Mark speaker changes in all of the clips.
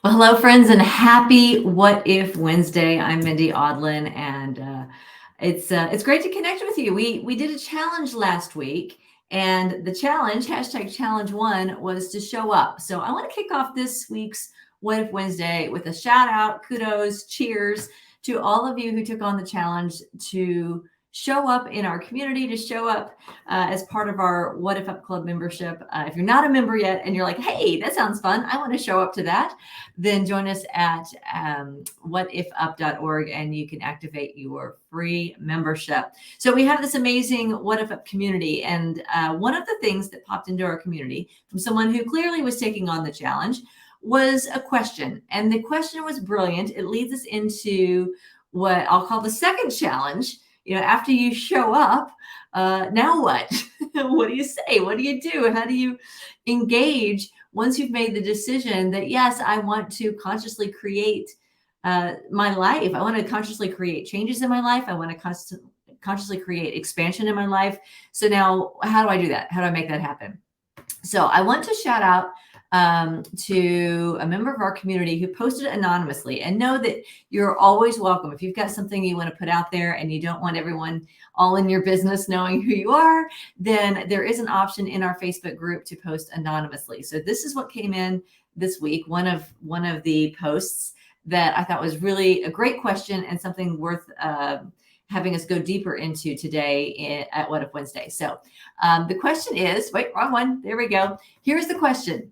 Speaker 1: Well, hello, friends, and happy What If Wednesday. I'm Mendhi Audlin, and it's great to connect with you. We did a challenge last week, and the challenge #challenge1 was to show up. So I want to kick off this week's What If Wednesday with a shout out, kudos, cheers to all of you who took on the challenge to show up in our community, to show up as part of our WhatIfUP Club membership. If you're not a member yet and you're like, hey, that sounds fun, I want to show up to that, then join us at whatifup.org and you can activate your free membership. So we have this amazing WhatIfUP community. And one of the things that popped into our community from someone who clearly was taking on the challenge was a question. And the question was brilliant. It leads us into what I'll call the second challenge. After you show up, now what? What do you say? What do you do? How do you engage once you've made the decision that, yes, I want to consciously create my life. I want to consciously create changes in my life. I want to consciously create expansion in my life. So now how do I do that? How do I make that happen? So I want to shout out to a member of our community who posted anonymously, and know that you're always welcome. If you've got something you want to put out there and you don't want everyone all in your business knowing who you are, then there is an option in our Facebook group to post anonymously. So this is what came in this week. One of the posts that I thought was really a great question and something worth having us go deeper into today at What If Wednesday. So the question is, wait, wrong one. There we go. Here's the question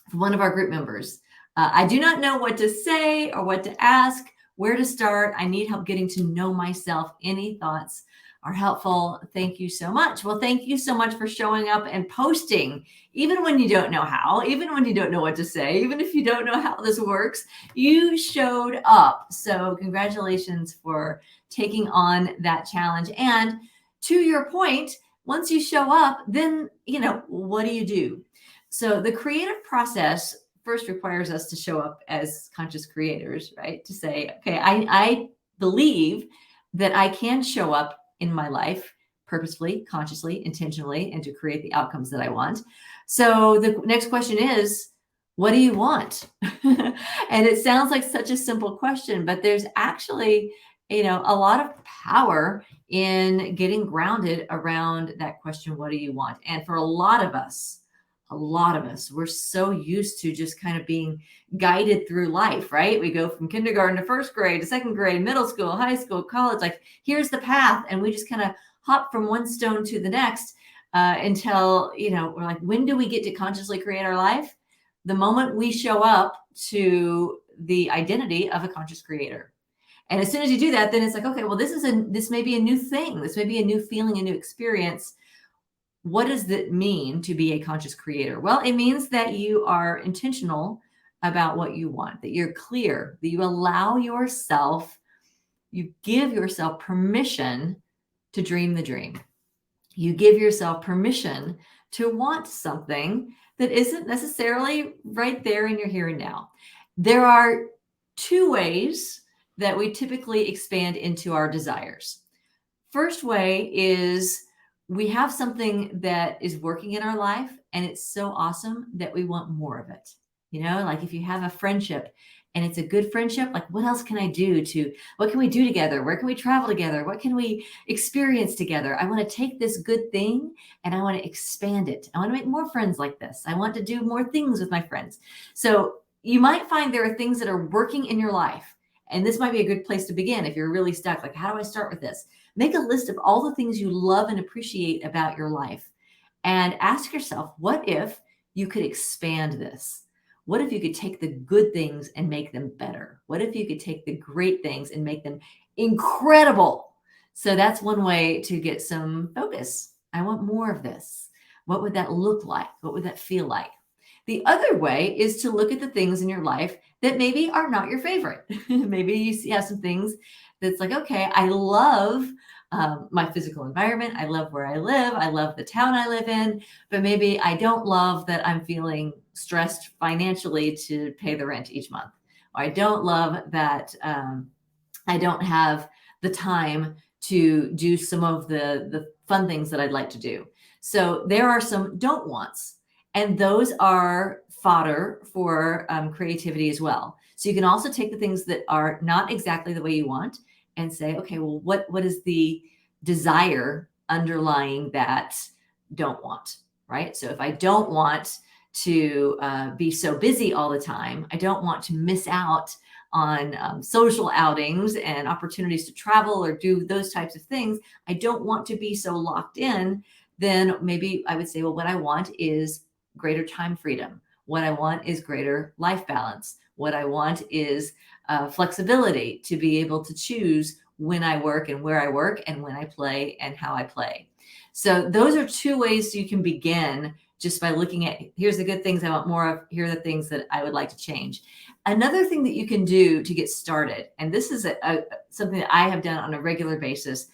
Speaker 1: from one of our group members. I do not know what to say or what to ask, where to start. I need help getting to know myself. Any thoughts are helpful. Thank you so much. Well, thank you so much for showing up and posting, even when you don't know how, even when you don't know what to say, even if you don't know how this works, you showed up. So congratulations for taking on that challenge. And to your point, once you show up, then, what do you do? So the creative process first requires us to show up as conscious creators, right? To say, okay, I believe that I can show up in my life purposefully, consciously, intentionally, and to create the outcomes that I want. So the next question is, what do you want? And it sounds like such a simple question, but there's actually, a lot of power in getting grounded around that question, what do you want? And for a lot of us, we're so used to just kind of being guided through life, right? We go from kindergarten to first grade to second grade, middle school, high school, college, like here's the path. And we just kind of hop from one stone to the next until, we're like, when do we get to consciously create our life? The moment we show up to the identity of a conscious creator. And as soon as you do that, then it's like, okay, well, this may be a new thing. This may be a new feeling, a new experience. What does it mean to be a conscious creator? Well, it means that you are intentional about what you want, that you're clear, that you allow yourself, you give yourself permission to dream the dream. You give yourself permission to want something that isn't necessarily right there in your here and now. There are two ways that we typically expand into our desires. First way is we have something that is working in our life and it's so awesome that we want more of it. Like if you have a friendship and it's a good friendship, like what else can I do what can we do together? Where can we travel together? What can we experience together? I want to take this good thing and I want to expand it. I want to make more friends like this. I want to do more things with my friends. So you might find there are things that are working in your life. And this might be a good place to begin if you're really stuck. Like, how do I start with this? Make a list of all the things you love and appreciate about your life and ask yourself, what if you could expand this? What if you could take the good things and make them better? What if you could take the great things and make them incredible? So that's one way to get some focus. I want more of this. What would that look like? What would that feel like? The other way is to look at the things in your life that maybe are not your favorite. Maybe you have some things that's like, okay, I love my physical environment. I love where I live. I love the town I live in, but maybe I don't love that I'm feeling stressed financially to pay the rent each month. Or I don't love that I don't have the time to do some of the fun things that I'd like to do. So there are some don't wants. And those are fodder for creativity as well. So you can also take the things that are not exactly the way you want and say, okay, well, what is the desire underlying that don't want, right? So if I don't want to be so busy all the time, I don't want to miss out on social outings and opportunities to travel or do those types of things, I don't want to be so locked in, then maybe I would say, well, what I want is greater time freedom. What I want is greater life balance. What I want is flexibility to be able to choose when I work and where I work and when I play and how I play. So those are two ways you can begin just by looking at, here's the good things I want more of, here are the things that I would like to change. Another thing that you can do to get started, and this is something that I have done on a regular basis.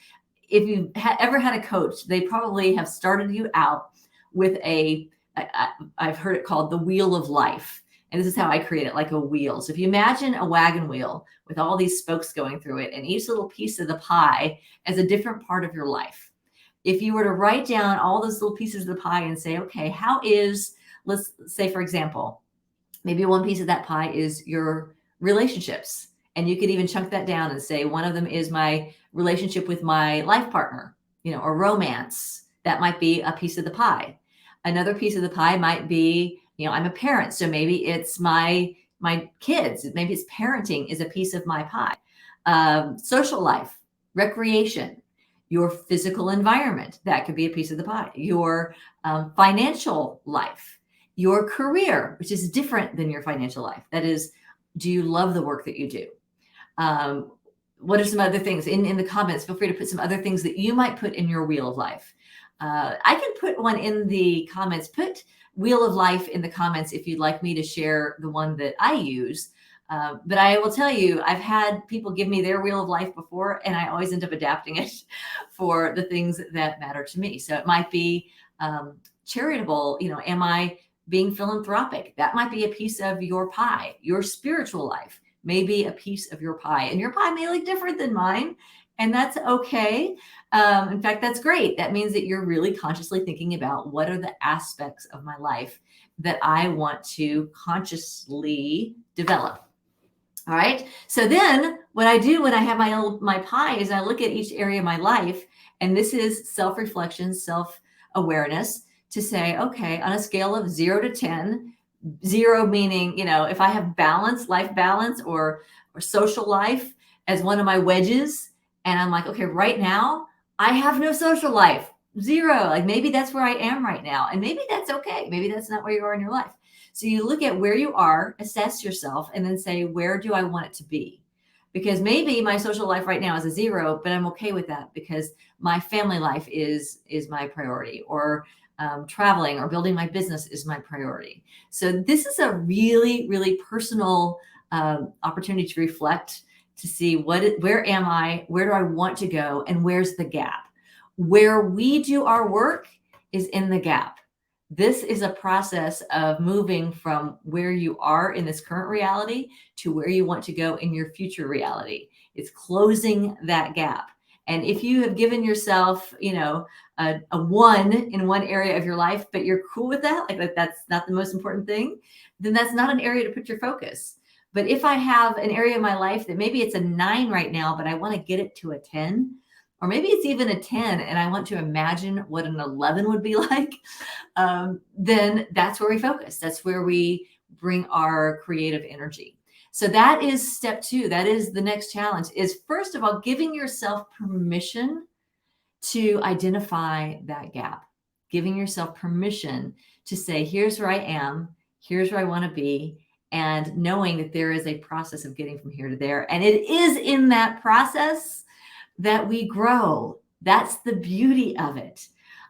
Speaker 1: If you've ever had a coach, they probably have started you out with I've heard it called the wheel of life. And this is how I create it, like a wheel. So if you imagine a wagon wheel with all these spokes going through it and each little piece of the pie as a different part of your life. If you were to write down all those little pieces of the pie and say, okay, let's say, for example, maybe one piece of that pie is your relationships. And you could even chunk that down and say, one of them is my relationship with my life partner, or romance. That might be a piece of the pie. Another piece of the pie might be, I'm a parent. So maybe it's my kids. Maybe it's parenting is a piece of my pie. Social life, recreation, your physical environment, that could be a piece of the pie. Your financial life, your career, which is different than your financial life. That is, do you love the work that you do? What are some other things in the comments? Feel free to put some other things that you might put in your wheel of life. I can put one in the comments. Put wheel of life in the comments if you'd like me to share the one that I use. But I will tell you, I've had people give me their wheel of life before, and I always end up adapting it for the things that matter to me. So it might be charitable. Am I being philanthropic? That might be a piece of your pie. Your spiritual life may be a piece of your pie, and your pie may look different than mine, and that's okay. In fact, that's great. That means that you're really consciously thinking about what are the aspects of my life that I want to consciously develop. All right. So then what I do when I have my pie is I look at each area of my life, and this is self-reflection, self-awareness, to say, okay, on a scale of 0 to 10, 0 meaning, if I have balance, life balance or social life as one of my wedges, and I'm like, okay, right now I have no social life, 0. Like maybe that's where I am right now. And maybe that's okay. Maybe that's not where you are in your life. So you look at where you are, assess yourself, and then say, where do I want it to be? Because maybe my social life right now is a 0, but I'm okay with that because my family life is my priority, or traveling or building my business is my priority. So this is a really, really personal opportunity to reflect, to see where am I, where do I want to go, and where's the gap. Where we do our work is in the gap. This is a process of moving from where you are in this current reality to where you want to go in your future reality. It's closing that gap. And if you have given yourself, a 1 in one area of your life, but you're cool with that, like that's not the most important thing, then that's not an area to put your focus. But if I have an area of my life that maybe it's a 9 right now, but I want to get it to a 10, or maybe it's even a 10 and I want to imagine what an 11 would be like, then that's where we focus. That's where we bring our creative energy. So that is step 2. That is the next challenge, is first of all, giving yourself permission to identify that gap, giving yourself permission to say, here's where I am, here's where I want to be, and knowing that there is a process of getting from here to there. And it is in that process that we grow. That's the beauty of it.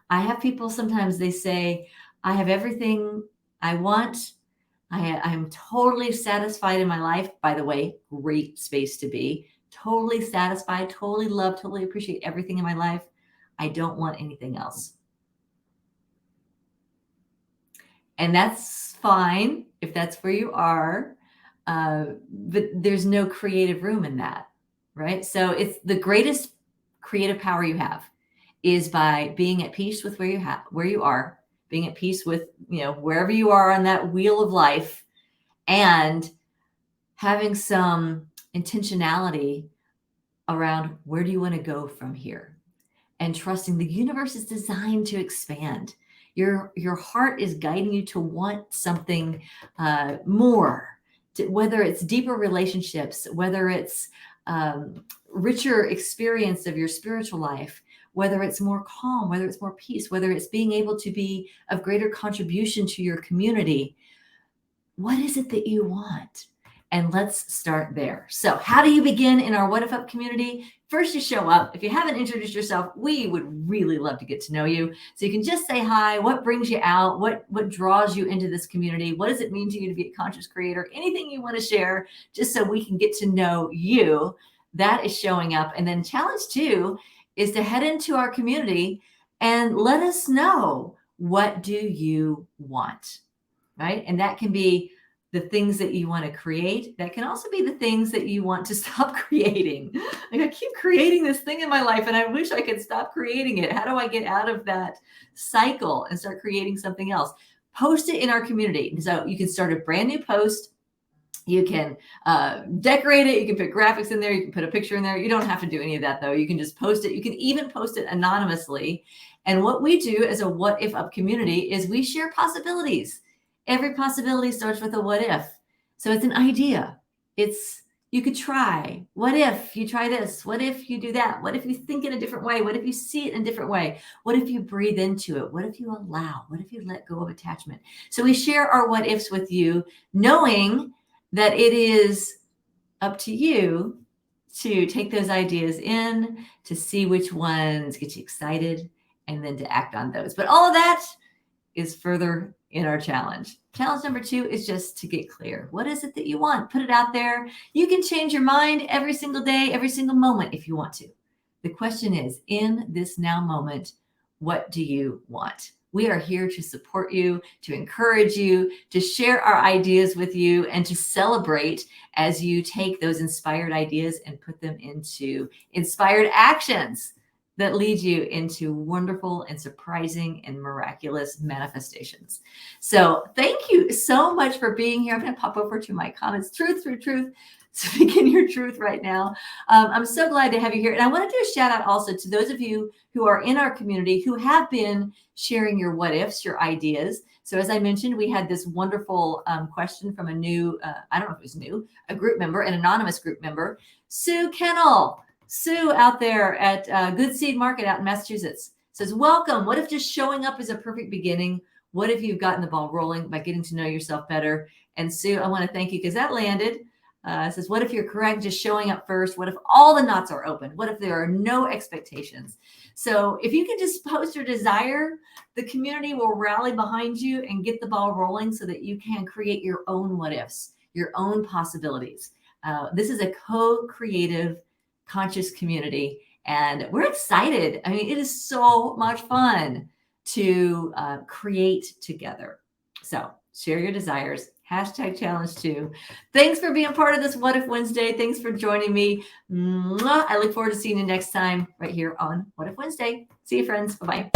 Speaker 1: I have people sometimes, they say, I have everything I want. I'm totally satisfied in my life. By the way, great space to be. Totally satisfied, totally love, totally appreciate everything in my life. I don't want anything else. And that's fine if that's where you are, but there's no creative room in that, right? So it's the greatest creative power you have is by being at peace with where you are, being at peace with, wherever you are on that wheel of life, and having some intentionality around where do you want to go from here, and trusting the universe is designed to expand. Your heart is guiding you to want something more, whether it's deeper relationships, whether it's richer experience of your spiritual life, whether it's more calm, whether it's more peace, whether it's being able to be of greater contribution to your community. What is it that you want? And let's start there. So how do you begin in our WhatIfUP community? First, you show up. If you haven't introduced yourself, we would really love to get to know you. So you can just say hi. What brings you out? What draws you into this community? What does it mean to you to be a conscious creator? Anything you want to share, just so we can get to know you. That is showing up. And then challenge 2 is to head into our community and let us know, what do you want, right? And that can be the things that you want to create. That can also be the things that you want to stop creating. Like, I keep creating this thing in my life and I wish I could stop creating it. How do I get out of that cycle and start creating something else? Post it in our community. So you can start a brand new post. You can decorate it. You can put graphics in there. You can put a picture in there. You don't have to do any of that, though. You can just post it. You can even post it anonymously. And what we do as a WhatIfUP community is we share possibilities. Every possibility starts with a what if. So it's an idea. You could try. What if you try this? What if you do that? What if you think in a different way? What if you see it in a different way? What if you breathe into it? What if you allow? What if you let go of attachment? So we share our what ifs with you, knowing that it is up to you to take those ideas in, to see which ones get you excited, and then to act on those. But all of that is further in our challenge. Challenge number 2 is just to get clear. What is it that you want? Put it out there. You can change your mind every single day, every single moment if you want to. The question is, in this now moment, what do you want? We are here to support you, to encourage you, to share our ideas with you, and to celebrate as you take those inspired ideas and put them into inspired actions that lead you into wonderful and surprising and miraculous manifestations. So thank you so much for being here. I'm going to pop over to my comments. Truth. Speak in your truth right now. I'm so glad to have you here. And I want to do a shout out also to those of you who are in our community who have been sharing your what ifs, your ideas. So as I mentioned, we had this wonderful question from a new, I don't know if it was new, a group member, an anonymous group member, Sue Kennel. Sue out there at Good Seed Market out in Massachusetts says, welcome. What if just showing up is a perfect beginning? What if you've gotten the ball rolling by getting to know yourself better? And Sue, I want to thank you because that landed. It says, what if you're correct, just showing up first? What if all the knots are open? What if there are no expectations? So if you can just post your desire, the community will rally behind you and get the ball rolling so that you can create your own what ifs, your own possibilities. This is a co-creative conscious community, and we're excited. I mean, it is so much fun to create together. So share your desires. #challenge 2. Thanks for being part of this What If Wednesday. Thanks for joining me. Mwah. I look forward to seeing you next time right here on What If Wednesday. See you, friends. Bye-bye.